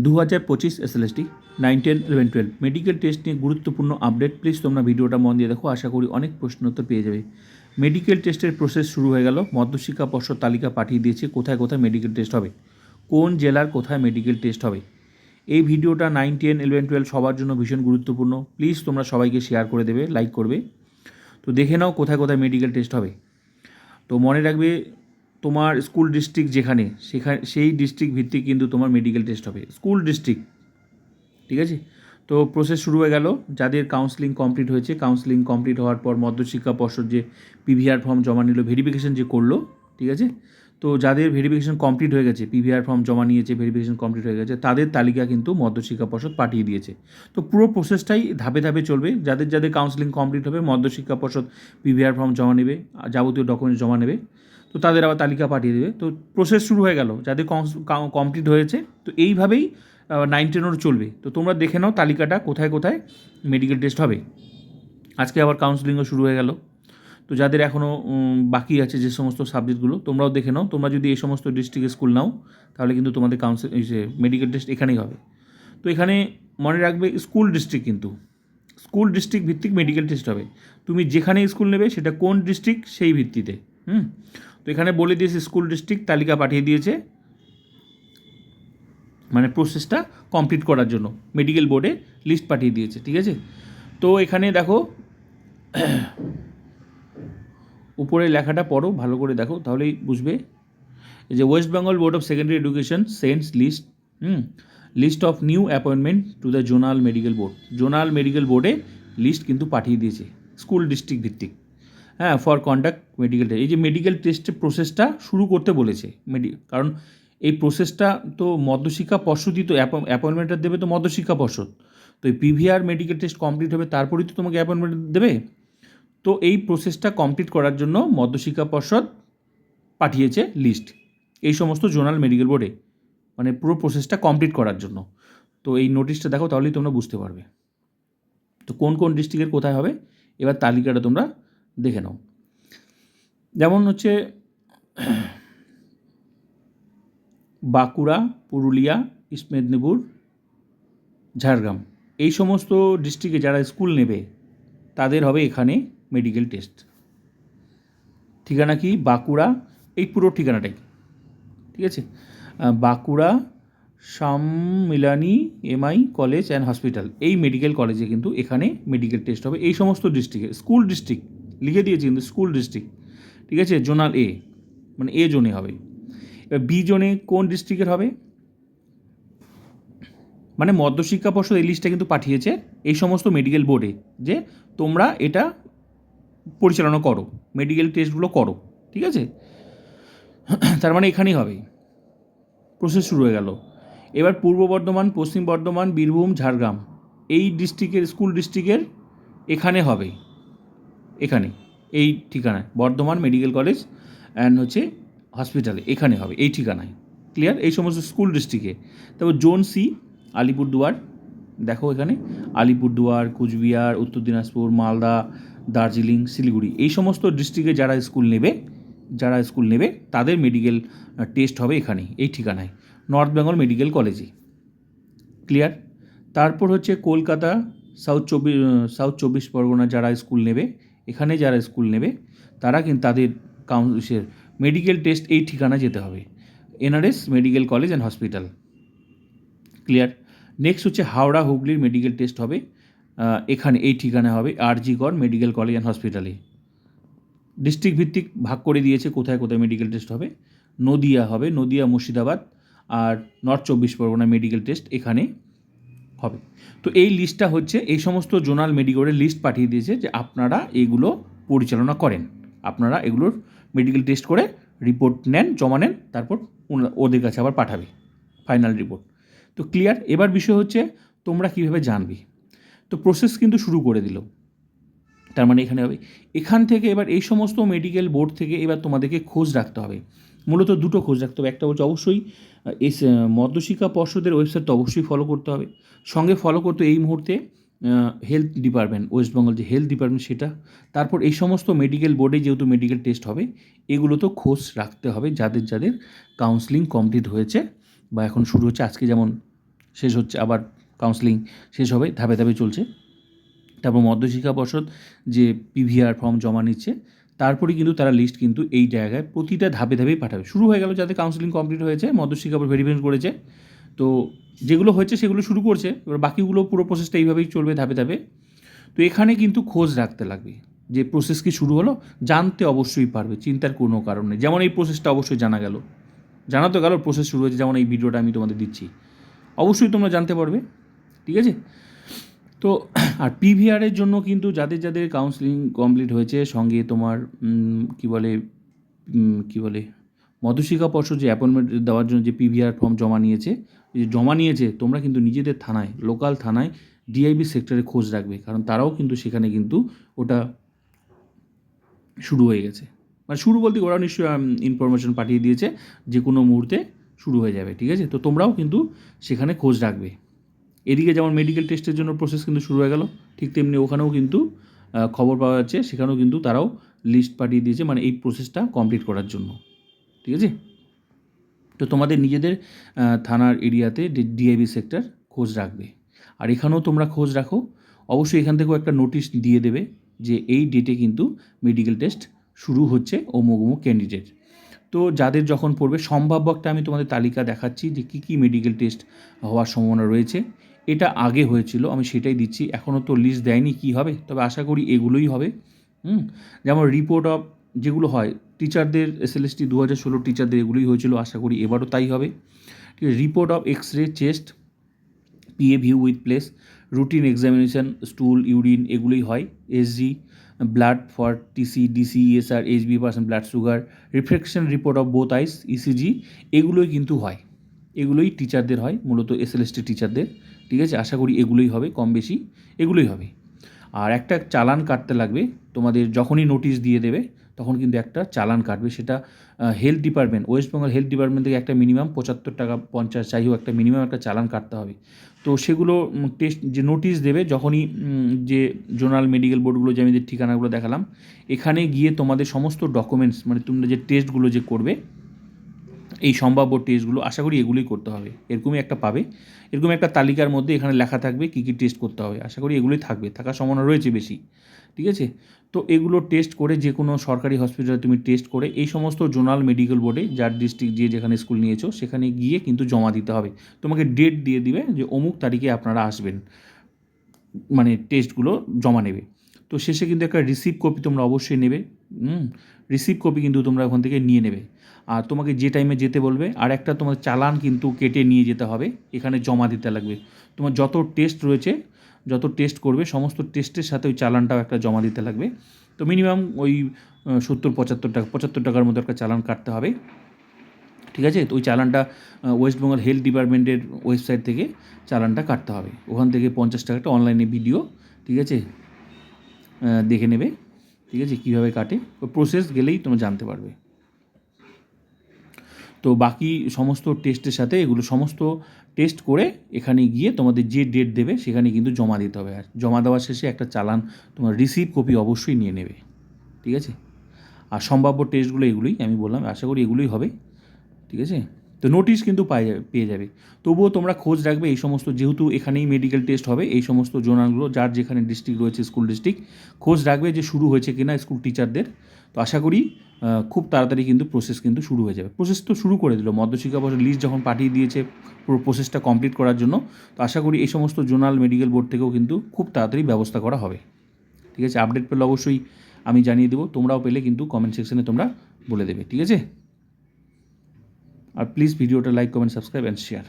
2025 SLST 9, 10, 11, 12 medical test নিয়ে গুরুত্বপূর্ণ update. Please তোমরা ভিডিওটা মন দিয়ে দেখো, আশা করি অনেক প্রশ্ন উত্তর পেয়ে যাবে। মেডিকেল টেস্টের প্রসেস শুরু হয়ে গেল। মধ্যশিক্ষা পর্ষদ তালিকা পাঠিয়ে দিয়েছে কোথায় কোথায় মেডিকেল টেস্ট হবে, কোন জেলার কোথায় মেডিকেল টেস্ট হবে। এই ভিডিওটা 9, 10, 11, 12 সবার জন্য ভীষণ গুরুত্বপূর্ণ। প্লিজ তোমরা সবাইকে শেয়ার করে দেবে, লাইক করবে। তো দেখে নাও কোথায় কোথায় মেডিকেল টেস্ট হবে। তো মনে রাখবে, তোমার স্কুল ডিস্ট্রিক্ট যেখানে, সেই ডিস্ট্রিক্ট ভিত্তিক কিন্তু তোমার মেডিকেল টেস্ট হবে, স্কুল ডিস্ট্রিক্ট। ঠিক আছে, তো প্রসেস শুরু হয়ে গেল। যাদের কাউন্সেলিং কমপ্লিট হয়েছে, কাউন্সেলিং কমপ্লিট হওয়ার পর মধ্যশিক্ষা পর্ষদ যে পিভিআর ফর্ম জমা নিল, ভেরিফিকেশন যে করলো, ঠিক আছে, তো যাদের ভেরিফিকেশন কমপ্লিট হয়ে গেছে, পিভিআর ফর্ম জমা নিয়েছে, ভেরিফিকেশন কমপ্লিট হয়ে গেছে, তাদের তালিকা কিন্তু মধ্যশিক্ষা পর্ষদ পাঠিয়ে দিয়েছে। তো পুরো প্রসেসটাই ধাপে ধাপে চলবে। যাদের যাদের কাউন্সেলিং কমপ্লিট হবে, মধ্যশিক্ষা পর্ষদ পিভিআর ফর্ম জমা নেবে, যাবতীয় ডকুমেন্টস জমা নেবে, তো তাদের আবার তালিকা পাঠিয়ে দেবে। তো প্রসেস শুরু হয়ে গেল, যাদের কমপ্লিট হয়েছে। তো এইভাবেই 9, 10 চলবে। তো তোমরা দেখে নাও তালিকাটা কোথায় কোথায় মেডিকেল টেস্ট হবে। আজকে আবার কাউন্সেলিংও শুরু হয়ে গেল। তো যাদের এখনও বাকি আছে যে সমস্ত সাবজেক্টগুলো, তোমরাও দেখে নাও। তোমরা যদি এই সমস্ত ডিস্ট্রিক্টে স্কুল নাও, তাহলে কিন্তু তোমাদের মেডিকেল টেস্ট এখানেই হবে। তো এখানে মনে রাখবে, স্কুল ডিস্ট্রিক্ট কিন্তু স্কুল ডিস্ট্রিক্ট ভিত্তিক মেডিকেল টেস্ট হবে। তুমি যেখানে স্কুল নেবে সেটা কোন ডিস্ট্রিক্ট, সেই ভিত্তিতে। তো এখানে বলে দিয়েছে স্কুল ডিস্ট্রিক্ট তালিকা পাঠিয়ে দিয়েছে, মানে প্রসেসটা কমপ্লিট করার জন্য মেডিকেল বোর্ডে লিস্ট পাঠিয়ে দিয়েছে। ঠিক আছে, তো এখানে দেখো, উপরে লেখাটা পড়ো, ভালো করে দেখো, তাহলেই বুঝবে। যে West Bengal board of secondary education sends list of new appointment to the zonal medical board. Zonal medical বোর্ডে লিস্ট কিন্তু পাঠিয়ে দিয়েছে স্কুল ডিস্ট্রিক্ট ভিত্তিক, ফর কন্ডাক্ট মেডিকেল টেস্ট। এই যে মেডিকেল টেস্টের প্রসেসটা শুরু করতে বলেছে, কারণ এই প্রসেসটা তো মধ্যশিক্ষা পর্ষদই তো অ্যাপয়েন্টমেন্টটা দেবে, তো মধ্যশিক্ষা পর্ষদ। তো এই পিভিআর মেডিকেল টেস্ট কমপ্লিট হবে, তারপরেই তো তোমাকে অ্যাপয়েন্টমেন্ট দেবে। তো এই প্রসেসটা কমপ্লিট করার জন্য মধ্যশিক্ষা পর্ষদ পাঠিয়েছে লিস্ট এই সমস্ত জোনাল মেডিকেল বোর্ডে, মানে পুরো প্রসেসটা কমপ্লিট করার জন্য। তো এই নোটিশটা দেখো, তাহলেই তোমরা বুঝতে পারবে। তো কোন কোন ডিস্ট্রিক্টের কোথায় হবে, এবার তালিকাটা তোমরা দেখে নাও। যেমন হচ্ছে বাঁকুড়া, পুরুলিয়া, ইস্ট মেদিনীপুর, ঝাড়গ্রাম, এই সমস্ত ডিস্ট্রিক্টে যারা স্কুল নেবে তাদের হবে এখানে মেডিকেল টেস্ট। ঠিকানা কি? বাঁকুড়া, এই পুরো ঠিকানাটাই, ঠিক আছে। Bankura Sammilani MI college and hospital, এই মেডিকেল কলেজে কিন্তু এখানে মেডিকেল টেস্ট হবে। এই সমস্ত ডিস্ট্রিক্টে, স্কুল ডিস্ট্রিক্ট লিখে দিয়েছি কিন্তু, স্কুল ডিস্ট্রিক্ট, ঠিক আছে। জোনাল এ, মানে এ জোনে হবে। এবার বি জোনে কোন ডিস্ট্রিক্টের হবে, মানে মধ্যশিক্ষা পর্ষদ এই লিস্টটা কিন্তু পাঠিয়েছে এই সমস্ত মেডিকেল বোর্ডে, যে তোমরা এটা পরিচালনা করো, মেডিকেল টেস্টগুলো করো, ঠিক আছে। তার মানে এখানেই হবে। প্রসেস শুরু হয়ে গেল। এবার পূর্ব বর্ধমান, পশ্চিম বর্ধমান, বীরভূম, ঝাড়গ্রাম, এই ডিস্ট্রিক্টের স্কুল ডিস্ট্রিক্টের এখানে হবে, এখানে এই ঠিকানায় বর্ধমান মেডিকেল কলেজ অ্যান্ড হসপিটালে এখানে হবে, এই ঠিকানায়। ক্লিয়ার? এই সমস্ত স্কুল ডিস্ট্রিক্টে। তারপর জোন সি, আলিপুরদুয়ার, দেখো এখানে আলিপুরদুয়ার, কুচবিহার, উত্তর দিনাজপুর, মালদা, দার্জিলিং, শিলিগুড়ি, এই সমস্ত ডিস্ট্রিক্টে যারা স্কুল নেবে তাদের মেডিকেল টেস্ট হবে এখানে, এই ঠিকানায়, নর্থ বেঙ্গল মেডিকেল কলেজে। ক্লিয়ার? তারপর হচ্ছে কলকাতা, সাউথ চব্বিশ পরগনা যারা স্কুল নেবে, এখানে যারা স্কুল নেবে তারা কিন্তু তাদের মেডিকেল টেস্ট এই ঠিকানায় যেতে হবে, NRS medical college and hospital. Clear? Next হচ্ছে হাওড়া হুগলির মেডিকেল টেস্ট হবে এখানে, এই ঠিকানা হবে আরজি কর মেডিকেল কলেজ অ্যান্ড হসপিটালে। ডিস্ট্রিক্ট ভিত্তিক ভাগ করে দিয়েছে কোথায় কোথায় মেডিকেল টেস্ট হবে। নদিয়া হবে, নদিয়া, মুর্শিদাবাদ আর নর্থ চব্বিশ পরগনা মেডিকেল টেস্ট এখানে হবে। তো এই লিস্টটা হচ্ছে এই সমস্ত জোনাল মেডিকেলের লিস্ট পাঠিয়ে দিয়েছে, যে আপনারা এগুলো পরিচালনা করেন, আপনারা এগুলোর মেডিকেল টেস্ট করে রিপোর্ট নেন, জমা নেন, তারপর ওদের কাছে আবার পাঠাবে ফাইনাল রিপোর্ট। তো ক্লিয়ার? এবার বিষয় হচ্ছে তোমরা কীভাবে জানবে। তো প্রসেস কিন্তু শুরু করে দিল, তার মানে এখানে হবে। এখান থেকে এবার এই সমস্ত মেডিকেল বোর্ড থেকে এবার তোমাদেরকে খোঁজ রাখতে হবে। মূলত দুটো খোঁজ রাখতে হবে। একটা হচ্ছে অবশ্যই মধ্যশিক্ষা পর্ষদের ওয়েবসাইট তো অবশ্যই ফলো করতে হবে, সঙ্গে ফলো করতে এই মুহূর্তে হেলথ ডিপার্টমেন্ট, ওয়েস্ট বেঙ্গল যে হেলথ ডিপার্টমেন্ট সেটা। তারপর এই সমস্ত মেডিকেল বোর্ডে যেহেতু মেডিকেল টেস্ট হবে, এগুলো তো খোঁজ রাখতে হবে যাদের যাদের কাউন্সেলিং কমপ্লিট হয়েছে বা এখন শুরু হচ্ছে। আজকে যেমন শেষ হচ্ছে, আবার কাউন্সেলিং শেষ হবে, ধাপে ধাপে চলছে। তারপর মধ্যশিক্ষা পর্ষদ যে পিভিআর ফর্ম জমা নিচ্ছে, তারপরে কিন্তু তারা লিস্ট কিন্তু এই জায়গায় প্রতিটা ধাপে ধাপেই পাঠাবে। শুরু হয়ে গেল, যাদের কাউন্সেলিং কমপ্লিট হয়েছে, মধ্যশিক্ষা পর্ষদ ভেরিফিকেশন করেছে, তো যেগুলো হয়েছে সেগুলো শুরু করছে, এবার বাকিগুলো পুরো প্রসেসটা এইভাবেই চলবে ধাপে ধাপে। তো এখানে কিন্তু খোঁজ রাখতে লাগবে যে প্রসেস কি শুরু হলো, জানতে অবশ্যই পারবে, চিন্তার কোনো কারণ নেই। যেমন এই প্রসেসটা অবশ্যই জানা তো গেল প্রসেস শুরু হয়েছে, যেমন এই ভিডিওটা আমি তোমাদের দিচ্ছি, অবশ্যই তোমরা জানতে পারবে, ঠিক আছে। তো আর পিভিআরের জন্য কিন্তু যাদের যাদের কাউন্সেলিং কমপ্লিট হয়েছে, সঙ্গে তোমার কী বলে মধ্যশিক্ষা পর্ষদ যে অ্যাপয়েন্টমেন্ট দেওয়ার জন্য যে পিভিআর ফর্ম জমা নিয়েছে, তোমরা কিন্তু নিজেদের থানায়, লোকাল থানায় ডিআইবি সেক্টরে খোঁজ রাখবে, কারণ তারাও কিন্তু সেখানে কিন্তু ওটা শুরু হয়ে গেছে। মানে শুরু বলতে ওরাও নিশ্চয়ই ইনফরমেশন পাঠিয়ে দিয়েছে, যে কোনো মুহূর্তে শুরু হয়ে যাবে, ঠিক আছে। তো তোমরাও কিন্তু সেখানে খোঁজ রাখবে। এদিকে যেমন মেডিকেল টেস্টের জন্য প্রসেস কিন্তু শুরু হয়ে গেল, ঠিক তেমনি ওখানেও কিন্তু খবর পাওয়া যাচ্ছে, সেখানেও কিন্তু তারাও লিস্ট পাঠিয়ে দিয়েছে, মানে এই প্রসেসটা কমপ্লিট করার জন্য, ঠিক আছে। তো তোমাদের নিজেদের থানার এরিয়াতে ডিআইবি সেক্টর খোঁজ রাখবে। আর এখানেও তোমরা খোঁজ রাখো, অবশ্যই এখান থেকেও একটা নোটিশ দিয়ে দেবে যে এই ডেটে কিন্তু মেডিকেল টেস্ট শুরু হচ্ছে অমুক ক্যান্ডিডেট। তো যাদের যখন পড়বে, সম্ভাব্য একটা আমি তোমাদের তালিকা দেখাচ্ছি যে কী কী মেডিকেল টেস্ট হওয়ার সম্ভাবনা রয়েছে। এটা আগে হয়েছিল, আমি সেটাই দিচ্ছি, এখনও তো লিস্ট দেয়নি কী হবে, তবে আশা করি এগুলোই হবে। যেমন রিপোর্ট অফ যেগুলো হয় টিচারদের, SLST 2016 টিচারদের, এগুলোই হয়েছিল, আশা করি এবারও তাই হবে, ঠিক আছে। Report of x ray, chest, PA view with place, routine examination, stool, urine, এগুলোই হয়। SG, blood for TC, DC, ESR, HB% blood sugar, reflection report of both eyes, ECG, এগুলোই কিন্তু হয়, এগুলোই টিচারদের হয়, মূলত SLST টিচারদের, ঠিক আছে। আশা করি এগুলোই হবে, কম বেশি এগুলোই হবে। আর একটা চালান কাটতে লাগবে তোমাদের, যখনই নোটিশ দিয়ে দেবে তখন কিন্তু একটা চালান কাটবে, সেটা health department, West Bengal health department থেকে একটা মিনিমাম 75 টাকা 50 যাই হোক, একটা মিনিমাম একটা চালান কাটতে হবে। তো সেগুলো টেস্ট যে নোটিশ দেবে যখনই, যে জোনাল মেডিকেল বোর্ডগুলো যে আমি যে ঠিকানাগুলো দেখালাম, এখানে গিয়ে তোমাদের সমস্ত ডকুমেন্টস, মানে তোমরা যে টেস্টগুলো যে করবে, এই সম্ভাব্য টেস্টগুলো আশা করি এগুলোই করতে হবে, এরকমই একটা পাবে, এরকম একটা তালিকার মধ্যে এখানে লেখা থাকবে কী কী টেস্ট করতে হবে, আশা করি এগুলোই থাকার সম্ভাবনা রয়েছে বেশি, ঠিক আছে। তো এগুলো টেস্ট করে, যে কোনো সরকারি হসপিটালে তুমি টেস্ট করে এই সমস্ত জোনাল মেডিকেল বোর্ডে, যার ডিস্ট্রিক্ট যেখানে স্কুল নিয়েছো সেখানে গিয়ে কিন্তু জমা দিতে হবে। তোমাকে ডেট দিয়ে দিবে যে অমুক তারিখে আপনারা আসবেন, মানে টেস্টগুলো জমা নেবে। তো শেষে কিন্তু একটা রিসিপ্ট কপি তোমরা অবশ্যই নেবে, রিসিপ্ট কপি কিন্তু তোমরা ওখান থেকে নিয়ে নেবে। আর তোমাকে যে টাইমে যেতে বলবে, আর একটা তোমার চালান কিন্তু কেটে নিয়ে যেতে হবে, এখানে জমা দিতে লাগবে। তোমার যত টেস্ট রয়েছে, যত টেস্ট করবে, সমস্ত টেস্টের সাথে ওই চালানটাও একটা জমা দিতে লাগবে। তো মিনিমাম ওই 75 টাকার মতো একটা চালান কাটতে হবে, ঠিক আছে। তো ওই চালানটা ওয়েস্ট বেঙ্গল হেলথ ডিপার্টমেন্টের ওয়েবসাইট থেকে চালানটা কাটতে হবে, ওখান থেকে 50 টাকাটা অনলাইনে ভিডিও, ঠিক আছে, দেখে নেবে, ঠিক আছে, কীভাবে কাটে, ওই প্রসেস গেলেই তোমরা জানতে পারবে। তো বাকি সমস্ত টেস্টের সাথে এগুলো সমস্ত টেস্ট করে এখানে গিয়ে তোমাদের যে ডেট দেবে সেখানে কিন্তু জমা দিতে হবে। আর জমা দেওয়ার শেষে একটা চালান, তোমার রিসিপ্ট কপি অবশ্যই নিয়ে নেবে, ঠিক আছে। আর সম্ভাব্য টেস্টগুলো এগুলোই আমি বললাম, আশা করি এগুলোই হবে, ঠিক আছে। তো নোটিশ কিন্তু পেয়ে যাবে। তবুও তোমরা খোঁজ রাখবে এই সমস্ত, যেহেতু এখানেই মেডিকেল টেস্ট হবে, এই সমস্ত জোনালগুলো যার যেখানে ডিস্ট্রিক্ট রয়েছে, স্কুল ডিস্ট্রিক্ট, খোঁজ রাখবে যে শুরু হয়েছে কিনা স্কুল টিচারদের। তো আশা করি খুব তাড়াতাড়ি কিন্তু প্রসেস কিন্তু শুরু হয়ে যাবে। প্রসেস তো শুরু করে দিল, মধ্যশিক্ষা পর্ষদ লিস্ট যখন পাঠিয়ে দিয়েছে পুরো প্রসেসটা কমপ্লিট করার জন্য, তো আশা করি এই সমস্ত জোনাল মেডিকেল বোর্ড থেকেও কিন্তু খুব তাড়াতাড়ি ব্যবস্থা করা হবে, ঠিক আছে। আপডেট পেলে অবশ্যই আমি জানিয়ে দেবো, তোমরাও পেলে কিন্তু কমেন্ট সেকশনে তোমরা বলে দেবে, ঠিক আছে। আর প্লিজ ভিডিওটা like, comment, subscribe and share.